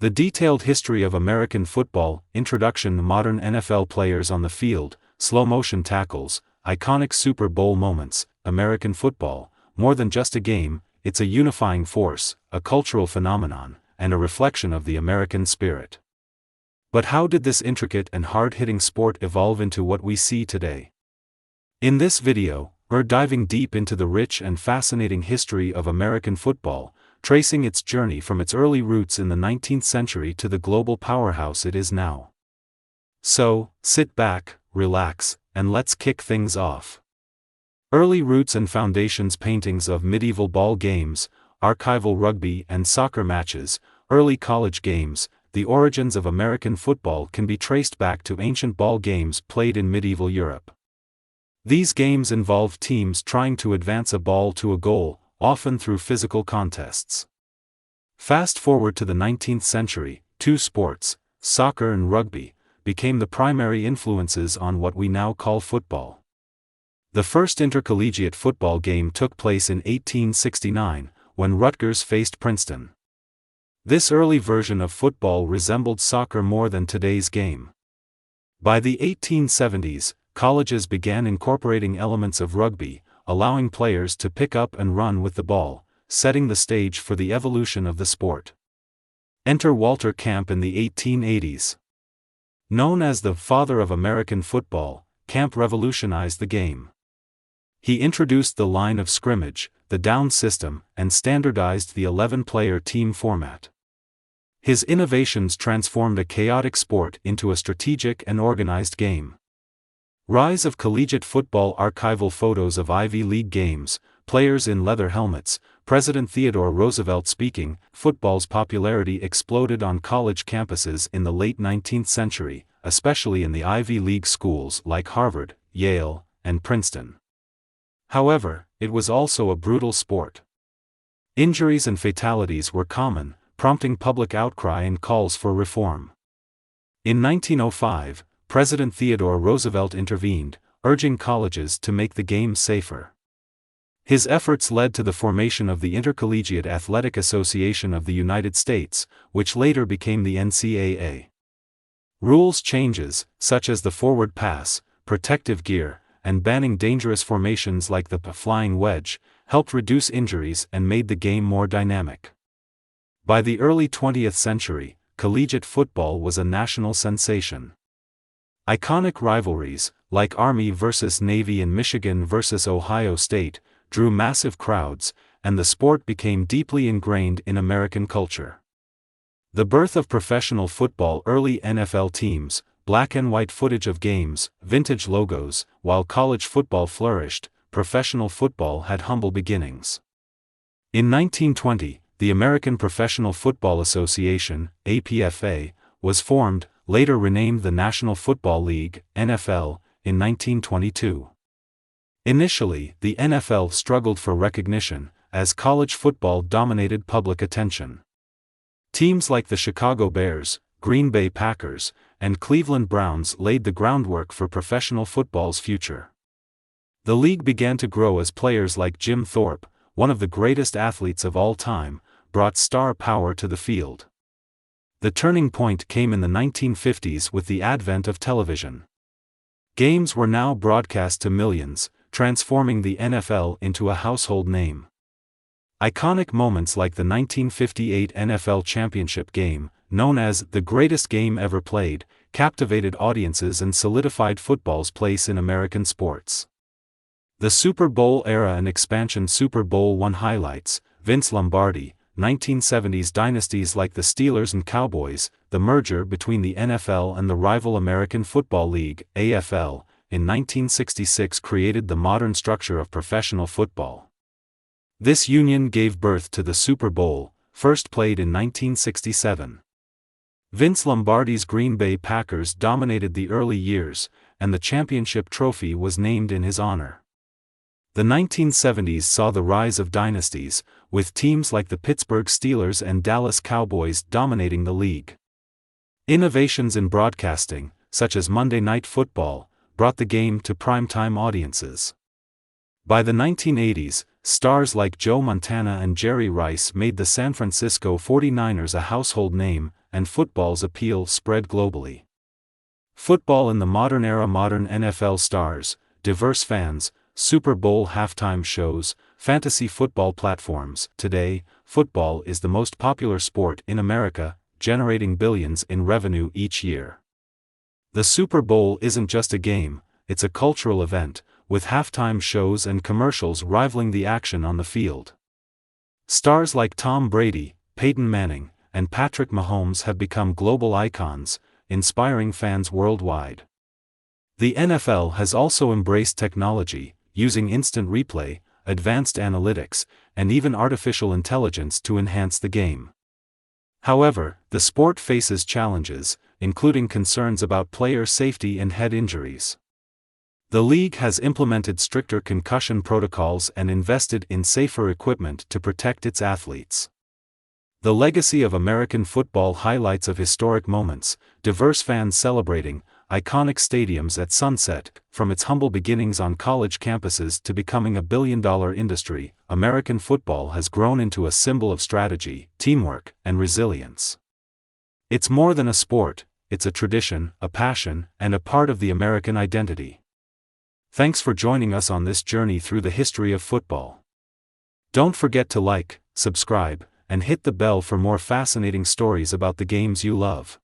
The detailed history of American football, introduction to modern NFL players on the field, slow-motion tackles, iconic Super Bowl moments. American football, more than just a game, it's a unifying force, a cultural phenomenon, and a reflection of the American spirit. But how did this intricate and hard-hitting sport evolve into what we see today? In this video, we're diving deep into the rich and fascinating history of American football, tracing its journey from its early roots in the 19th century to the global powerhouse it is now. So, sit back, relax, and let's kick things off. Early roots and foundations. Paintings of medieval ball games, archival rugby and soccer matches, early college games. The origins of American football can be traced back to ancient ball games played in medieval Europe. These games involved teams trying to advance a ball to a goal, often through physical contests. Fast forward to the 19th century, two sports, soccer and rugby, became the primary influences on what we now call football. The first intercollegiate football game took place in 1869, when Rutgers faced Princeton. This early version of football resembled soccer more than today's game. By the 1870s, colleges began incorporating elements of rugby, allowing players to pick up and run with the ball, setting the stage for the evolution of the sport. Enter Walter Camp in the 1880s. Known as the father of American football, Camp revolutionized the game. He introduced the line of scrimmage, the down system, and standardized the 11-player team format. His innovations transformed a chaotic sport into a strategic and organized game. Rise of collegiate football. Archival photos of Ivy League games, players in leather helmets, President Theodore Roosevelt speaking. Football's popularity exploded on college campuses in the late 19th century, especially in the Ivy League schools like Harvard, Yale, and Princeton. However, it was also a brutal sport. Injuries and fatalities were common, prompting public outcry and calls for reform. In 1905, President Theodore Roosevelt intervened, urging colleges to make the game safer. His efforts led to the formation of the Intercollegiate Athletic Association of the United States, which later became the NCAA. Rules changes, such as the forward pass, protective gear, and banning dangerous formations like the flying wedge, helped reduce injuries and made the game more dynamic. By the early 20th century, collegiate football was a national sensation. Iconic rivalries, like Army vs. Navy and Michigan vs. Ohio State, drew massive crowds, and the sport became deeply ingrained in American culture. The birth of professional football. Early NFL teams, black and white footage of games, vintage logos. While college football flourished, professional football had humble beginnings. In 1920, the American Professional Football Association, APFA, was formed, later renamed the National Football League, NFL, in 1922. Initially, the NFL struggled for recognition, as college football dominated public attention. Teams like the Chicago Bears, Green Bay Packers, and Cleveland Browns laid the groundwork for professional football's future. The league began to grow as players like Jim Thorpe, one of the greatest athletes of all time, brought star power to the field. The turning point came in the 1950s with the advent of television. Games were now broadcast to millions, transforming the NFL into a household name. Iconic moments like the 1958 NFL Championship game, known as the greatest game ever played, captivated audiences and solidified football's place in American sports. The Super Bowl era and expansion. Super Bowl I highlights, Vince Lombardi, 1970s dynasties like the Steelers and Cowboys, the merger between the NFL and the rival American Football League, AFL, in 1966 created the modern structure of professional football. This union gave birth to the Super Bowl, first played in 1967. Vince Lombardi's Green Bay Packers dominated the early years, and the championship trophy was named in his honor. The 1970s saw the rise of dynasties, with teams like the Pittsburgh Steelers and Dallas Cowboys dominating the league. Innovations in broadcasting, such as Monday Night Football, brought the game to primetime audiences. By the 1980s, stars like Joe Montana and Jerry Rice made the San Francisco 49ers a household name, and football's appeal spread globally. Football in the modern era. Modern NFL stars, diverse fans, Super Bowl halftime shows, fantasy football platforms. Today, football is the most popular sport in America, generating billions in revenue each year. The Super Bowl isn't just a game, it's a cultural event, with halftime shows and commercials rivaling the action on the field. Stars like Tom Brady, Peyton Manning, and Patrick Mahomes have become global icons, inspiring fans worldwide. The NFL has also embraced technology, using instant replay, advanced analytics, and even artificial intelligence to enhance the game. However, the sport faces challenges, including concerns about player safety and head injuries. The league has implemented stricter concussion protocols and invested in safer equipment to protect its athletes. The legacy of American football highlights of historic moments, diverse fans celebrating, iconic stadiums at sunset. From its humble beginnings on college campuses to becoming a billion-dollar industry, American football has grown into a symbol of strategy, teamwork, and resilience. It's more than a sport, it's a tradition, a passion, and a part of the American identity. Thanks for joining us on this journey through the history of football. Don't forget to like, subscribe, and hit the bell for more fascinating stories about the games you love.